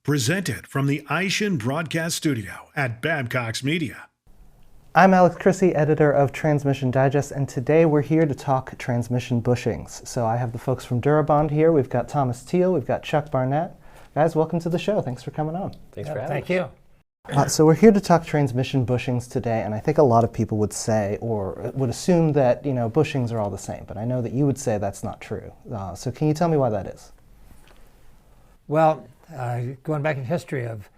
Presented from the AISIN broadcast studio at Babcox Media. I'm Alex Chrissy, editor of Transmission Digest, and today we're here to talk transmission bushings. So I have the folks from Dura-Bond here. We've got Thomas Thiel, we've got Chuck Barnett. Guys, welcome to the show. Thanks for coming on. Thanks for having us. Thank you. So we're here to talk transmission bushings today, and I think a lot of people would say or would assume that, bushings are all the same, but I know that you would say that's not true. So can you tell me why that is? Well, going back in history of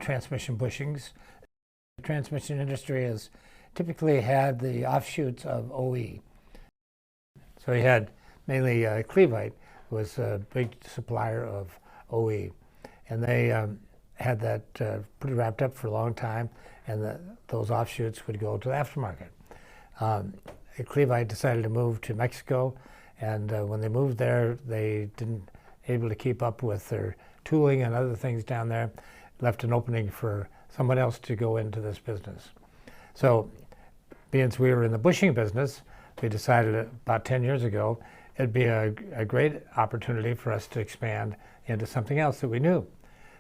transmission bushings, the transmission industry has typically had the offshoots of OE. So you had mainly Clevite was a big supplier of OE, and they had that pretty wrapped up for a long time, and those offshoots would go to the aftermarket. Clevite decided to move to Mexico, and when they moved there, they didn't able to keep up with their tooling and other things down there, left an opening for someone else to go into this business. So, being as we were in the bushing business, we decided about 10 years ago it'd be a great opportunity for us to expand into something else that we knew.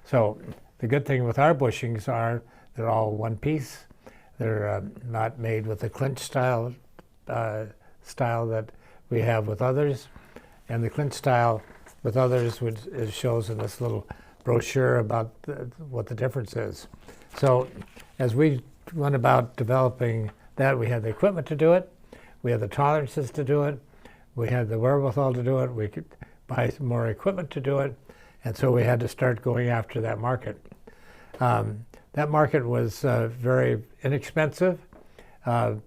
So, the good thing with our bushings are they're all one piece. They're not made with the clinch style that we have with others, and the clinch style with others shows in this little brochure about what the difference is. So as we went about developing that, we had the equipment to do it, we had the tolerances to do it, we had the wherewithal to do it, we could buy some more equipment to do it, and so we had to start going after that market. That market was very inexpensive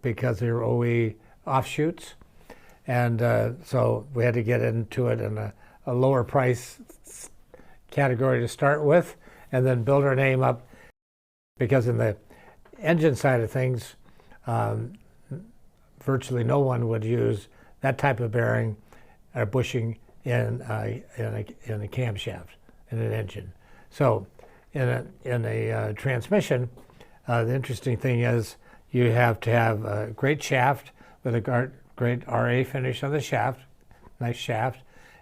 because they were OE offshoots, and so we had to get into it in a lower price category to start with, and then build our name up, because in the engine side of things, virtually no one would use that type of bearing or bushing in a camshaft in an engine. So in a transmission, the interesting thing is you have to have a great shaft with a great RA finish on the shaft, nice shaft,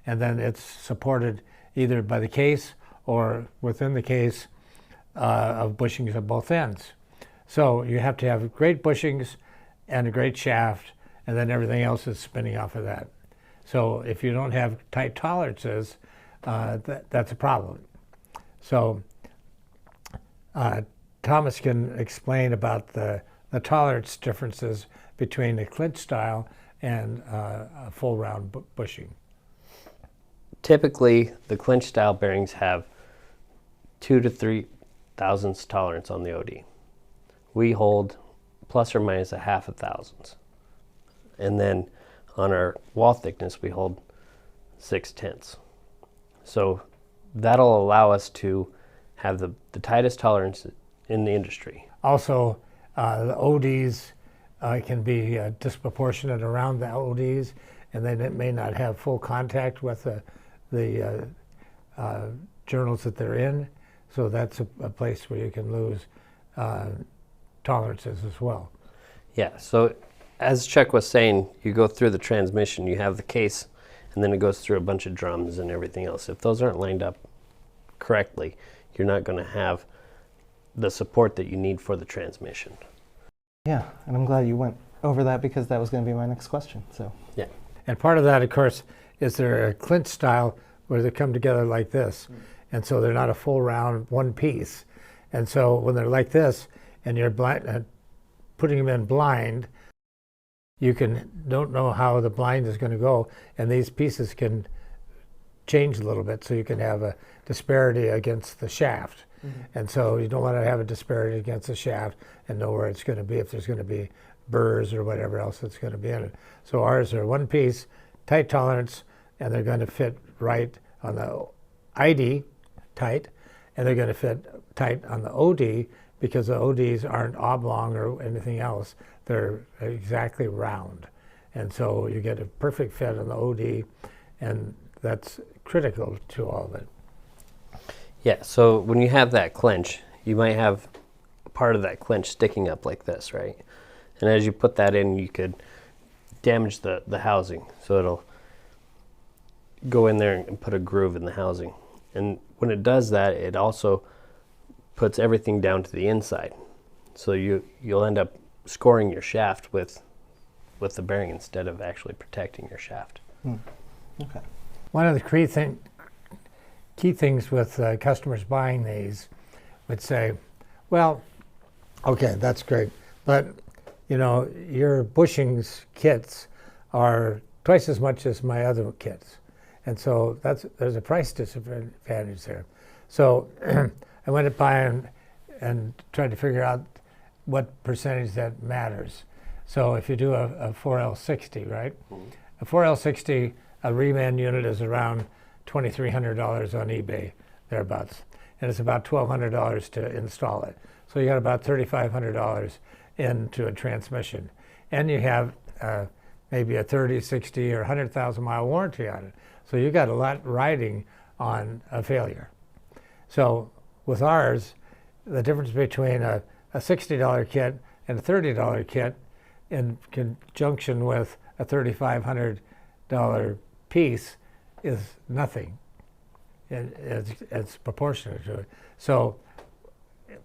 and then it's supported either by the case or within the case of bushings at both ends. So you have to have great bushings and a great shaft, and then everything else is spinning off of that. So if you don't have tight tolerances, that's a problem. So Thomas can explain about the tolerance differences between the clinch style and a full round bushing. Typically, the clinch style bearings have 2 to 3 thousandths tolerance on the OD. We hold plus or minus a half a thousandths. And then on our wall thickness, we hold 6/10. So that'll allow us to have the tightest tolerance in the industry. Also, the ODs can be disproportionate around the ODs, and then it may not have full contact with the journals that they're in. So that's a place where you can lose tolerances as well. Yeah, so as Chuck was saying, you go through the transmission, you have the case, and then it goes through a bunch of drums and everything else. If those aren't lined up correctly, you're not going to have the support that you need for the transmission. Yeah, and I'm glad you went over that, because that was going to be my next question. So yeah. And part of that, of course, is they're a clinch style where they come together like this. And so they're not a full round one piece. And so when they're like this and you're putting them in blind, you don't know how the blind is going to go, and these pieces can change a little bit, so you can have a disparity against the shaft. Mm-hmm. And so you don't want to have a disparity against the shaft and know where it's going to be, if there's going to be burrs or whatever else that's going to be in it. So ours are one piece, tight tolerance, and they're going to fit right on the ID, tight, and they're going to fit tight on the OD, because the ODs aren't oblong or anything else. They're exactly round. And so you get a perfect fit on the OD, and that's critical to all of it. Yeah, so when you have that clinch, you might have part of that clinch sticking up like this, right? And as you put that in, you could damage the housing. So it'll go in there and put a groove in the housing. And when it does that, it also puts everything down to the inside. So you'll end up scoring your shaft with the bearing instead of actually protecting your shaft. Okay. One of the key things with customers buying these would say, well, okay, that's great, but you know, your bushings kits are twice as much as my other kits. And so there's a price disadvantage there. So I went by and tried to figure out what percentage that matters. So if you do a 4L60, right? A 4L60, a reman unit is around $2,300 on eBay, thereabouts. And it's about $1,200 to install it. So you got about $3,500 into a transmission. And you have maybe a 30, 60, or 100,000 mile warranty on it. So you got a lot riding on a failure. So with ours, the difference between a $60 kit and a $30 kit in conjunction with a $3,500 piece is nothing. It's proportionate to it. So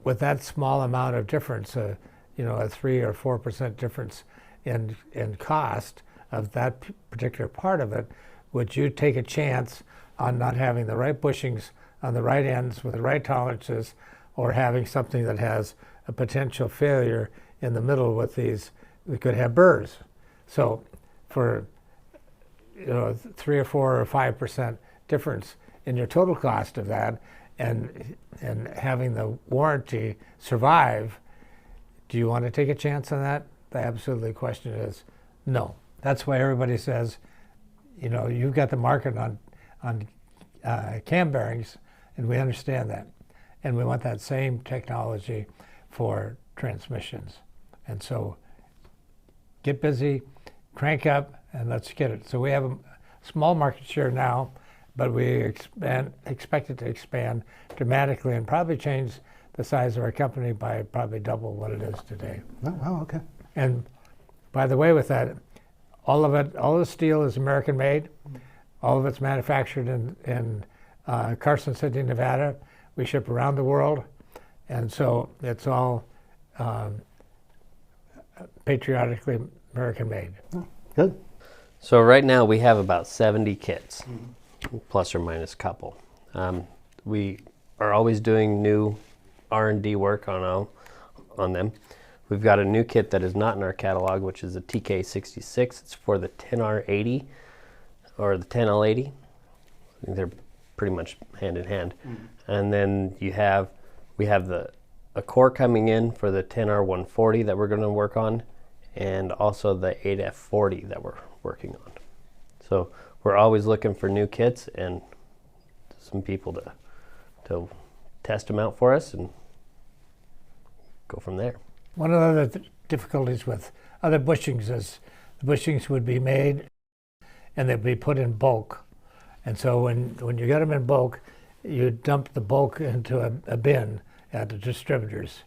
with that small amount of difference, you know, a 3 or 4% difference in cost of that particular part of it, would you take a chance on not having the right bushings on the right ends with the right tolerances, or having something that has a potential failure in the middle with these, we could have burrs. So for, you know, 3 or 4 or 5% difference in your total cost of that, and having the warranty survive, do you want to take a chance on that? The absolute question is no. That's why everybody says, you know, you've got the market on cam bearings, and we understand that. And we want that same technology for transmissions. And so get busy, crank up, and let's get it. So we have a small market share now, but we expect it to expand dramatically and probably change the size of our company by probably double what it is today. Oh, wow, okay. And by the way, with that, all the steel is American made. All of it's manufactured in Carson City, Nevada. We ship around the world. And so it's all patriotically American made. Oh, good. So right now we have about 70 kits, plus or minus a couple. We are always doing new R&D work on them. We've got a new kit that is not in our catalog, which is a TK66. It's for the 10R80 or the 10L80. I think they're pretty much hand in hand. And then we have a core coming in for the 10R140 that we're going to work on, and also the 8F40 that we're working on. So we're always looking for new kits and some people to test them out for us and go from there. One of the other difficulties with other bushings is the bushings would be made and they'd be put in bulk. And so when you get them in bulk, you dump the bulk into a bin at the distributors,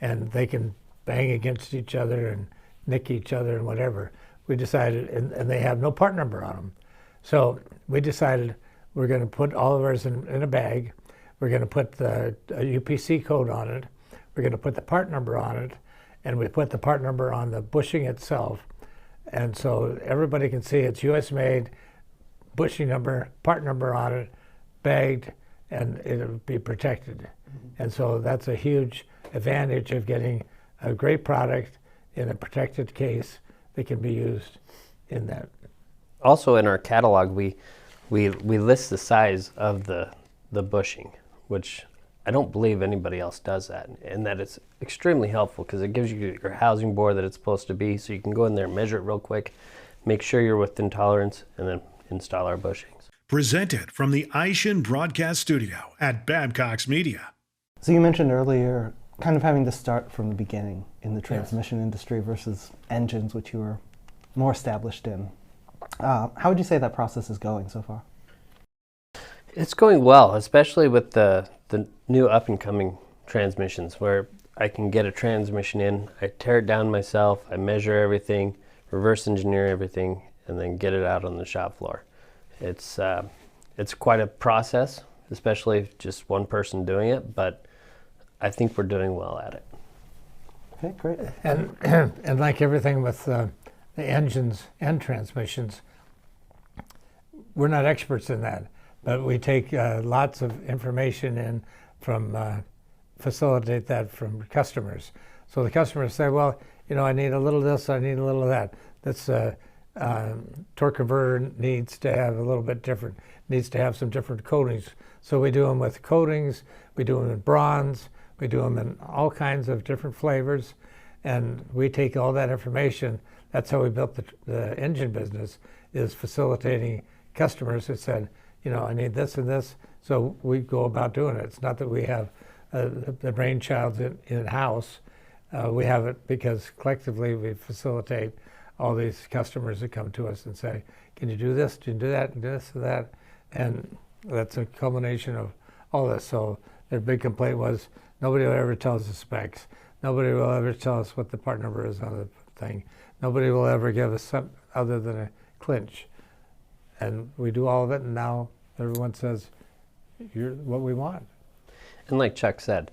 and they can bang against each other and nick each other and whatever. We decided, and they have no part number on them. So we decided we're going to put all of ours in a bag. We're going to put a UPC code on it. We're going to put the part number on it, and we put the part number on the bushing itself. And so everybody can see it's US made, bushing number, part number on it, bagged, and it'll be protected. And so that's a huge advantage of getting a great product in a protected case that can be used in that. Also in our catalog, we list the size of the bushing, which I don't believe anybody else does that, and that it's extremely helpful because it gives you your housing bore that it's supposed to be, so you can go in there and measure it real quick, make sure you're within tolerance, and then install our bushings. Presented from the AISIN broadcast studio at Babcox Media. So you mentioned earlier kind of having to start from the beginning in the transmission industry versus engines, which you were more established in. How would you say that process is going so far? It's going well, especially with the new up-and-coming transmissions, where I can get a transmission in, I tear it down myself, I measure everything, reverse engineer everything, and then get it out on the shop floor. It's quite a process. especially if just one person doing it, but I think we're doing well at it. Okay, great. And and like everything with the engines and transmissions, we're not experts in that, but we take lots of information in from facilitate that from customers. So the customers say, well, you know, I need a little of this, I need a little of that. This torque converter needs to have a little bit different, needs to have some different coatings. So we do them with coatings, we do them in bronze, we do them in all kinds of different flavors, and we take all that information. That's how we built the engine business, is facilitating customers that said, you know, I need this and this, so we go about doing it. It's not that we have the brainchild in-house. We have it because collectively we facilitate all these customers that come to us and say, can you do this, can you do that, and this and that? And that's a culmination of all this. So their big complaint was, nobody will ever tell us the specs. Nobody will ever tell us what the part number is on the thing. Nobody will ever give us something other than a clinch. And we do all of it, and now everyone says, you're what we want. And like Chuck said,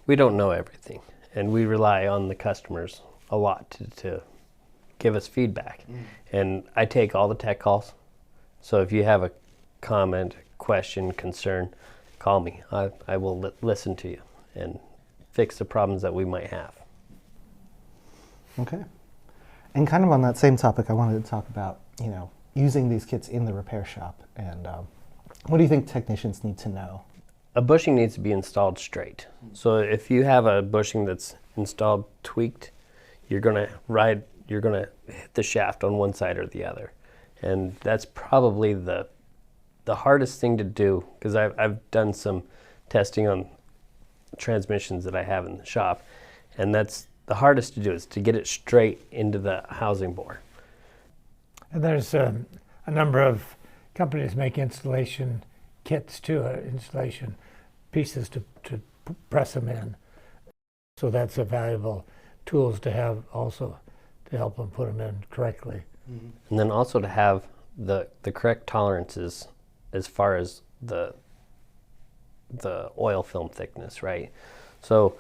we don't know everything, and we rely on the customers a lot to give us feedback. And I take all the tech calls. So if you have a comment, question, concern, call me. I will listen to you and fix the problems that we might have. Okay. And kind of on that same topic, I wanted to talk about, you know, using these kits in the repair shop. And what do you think technicians need to know? A bushing needs to be installed straight. So if you have a bushing that's installed tweaked, you're gonna hit the shaft on one side or the other. And that's probably the hardest thing to do, because I've done some testing on transmissions that I have in the shop, and that's the hardest to do, is to get it straight into the housing bore. And there's a number of companies make installation kits too, installation pieces to press them in. So that's a valuable tools to have also to help them put them in correctly. And then also to have the correct tolerances as far as the oil film thickness, right? So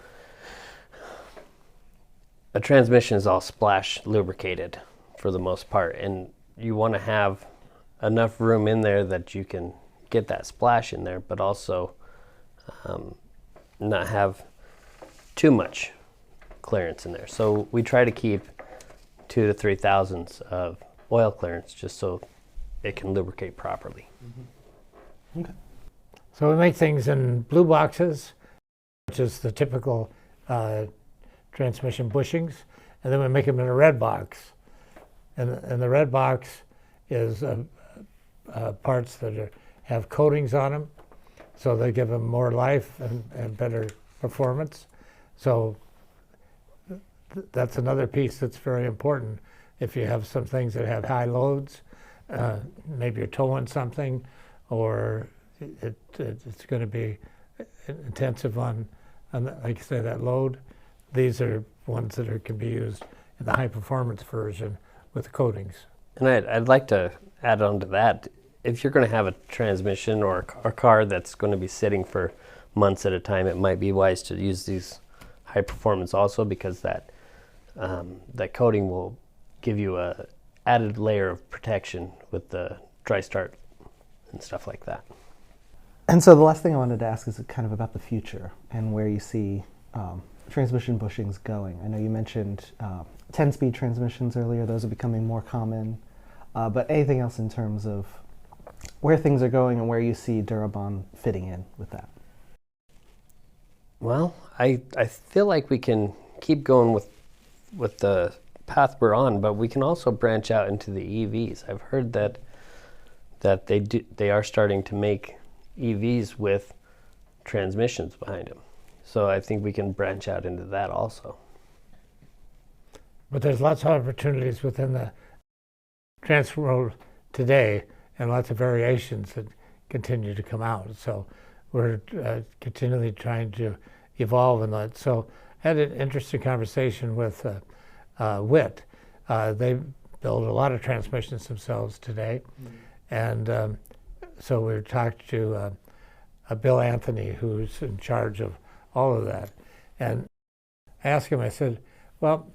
a transmission is all splash lubricated for the most part, and you want to have enough room in there that you can get that splash in there, but also not have too much clearance in there. So we try to keep 2 to 3 thousandths of oil clearance just so it can lubricate properly. Okay. So we make things in blue boxes, which is the typical transmission bushings, and then we make them in a red box. And the red box is parts that have coatings on them, so they give them more life and better performance. So that's another piece that's very important. If you have some things that have high loads, maybe you're towing something, or it's going to be intensive on like I say, that load. These are ones that can be used in the high performance version with coatings. And I'd like to add on to that, if you're going to have a transmission or a car that's going to be sitting for months at a time, it might be wise to use these high performance also, because that coating will give you a added layer of protection with the dry start and stuff like that. And so the last thing I wanted to ask is kind of about the future and where you see transmission bushings going. I know you mentioned 10-speed transmissions earlier. Those are becoming more common. But anything else in terms of where things are going and where you see Dura-Bond fitting in with that? Well, I feel like we can keep going with the path we're on, but we can also branch out into the EVs. I've heard that they are starting to make EVs with transmissions behind them. So I think we can branch out into that also. But there's lots of opportunities within the transfer world today, and lots of variations that continue to come out. So we're continually trying to evolve in that. So I had an interesting conversation with WIT. They build a lot of transmissions themselves today. And so we talked to Bill Anthony, who's in charge of all of that. And I asked him, I said, well,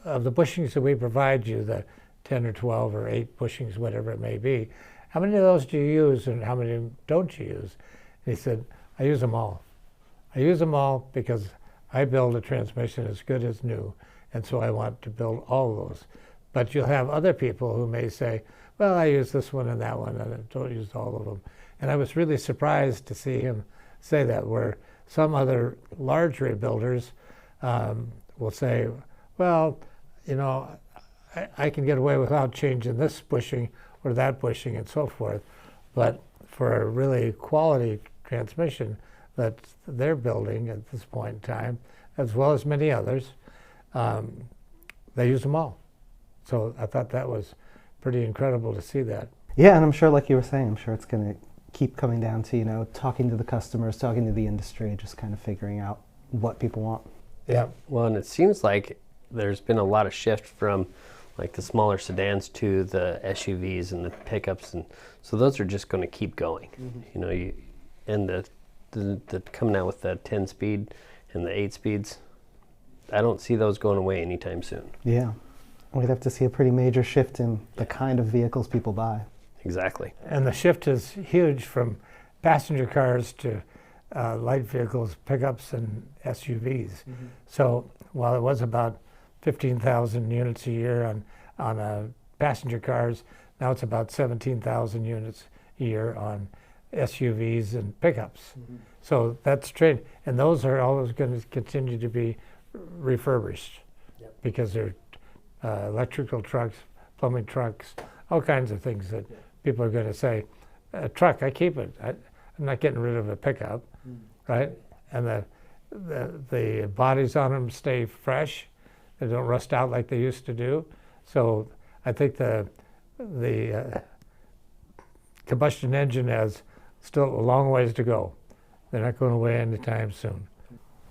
of the bushings that we provide you, the 10 or 12 or 8 bushings, whatever it may be, how many of those do you use and how many don't you use? And he said, I use them all. I use them all because I build a transmission as good as new, and so I want to build all of those. But you'll have other people who may say, well, I use this one and that one, and I don't use all of them. And I was really surprised to see him say that, where some other large rebuilders will say, well, you know, I can get away without changing this bushing or that bushing and so forth. But for a really quality transmission that they're building at this point in time, as well as many others, they use them all. So I thought that was pretty incredible to see that. Yeah, and I'm sure, like you were saying, I'm sure it's going to keep coming down to, you know, talking to the customers, talking to the industry, just kind of figuring out what people want. Yeah. Well, and it seems like there's been a lot of shift from like the smaller sedans to the SUVs and the pickups, and so those are just going to keep going. You know, and the coming out with the 10-speed and the 8 speeds, I don't see those going away anytime soon. Yeah, we'd have to see a pretty major shift in the kind of vehicles people buy. Exactly. And the shift is huge from passenger cars to light vehicles, pickups, and SUVs. So while it was about 15,000 units a year on passenger cars, now it's about 17,000 units a year on SUVs and pickups. So that's trade, and those are always going to continue to be refurbished because they're electrical trucks, plumbing trucks, all kinds of things that people are going to say, a truck, I keep it. I'm not getting rid of a pickup, right? And the bodies on them stay fresh. They don't rust out like they used to do. So I think the combustion engine has still a long ways to go. They're not going away anytime soon.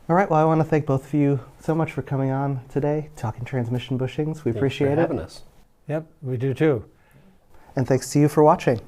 All right, well, I want to thank both of you so much for coming on today, talking transmission bushings. We appreciate it. Thanks for having us. Yep, we do too. And thanks to you for watching.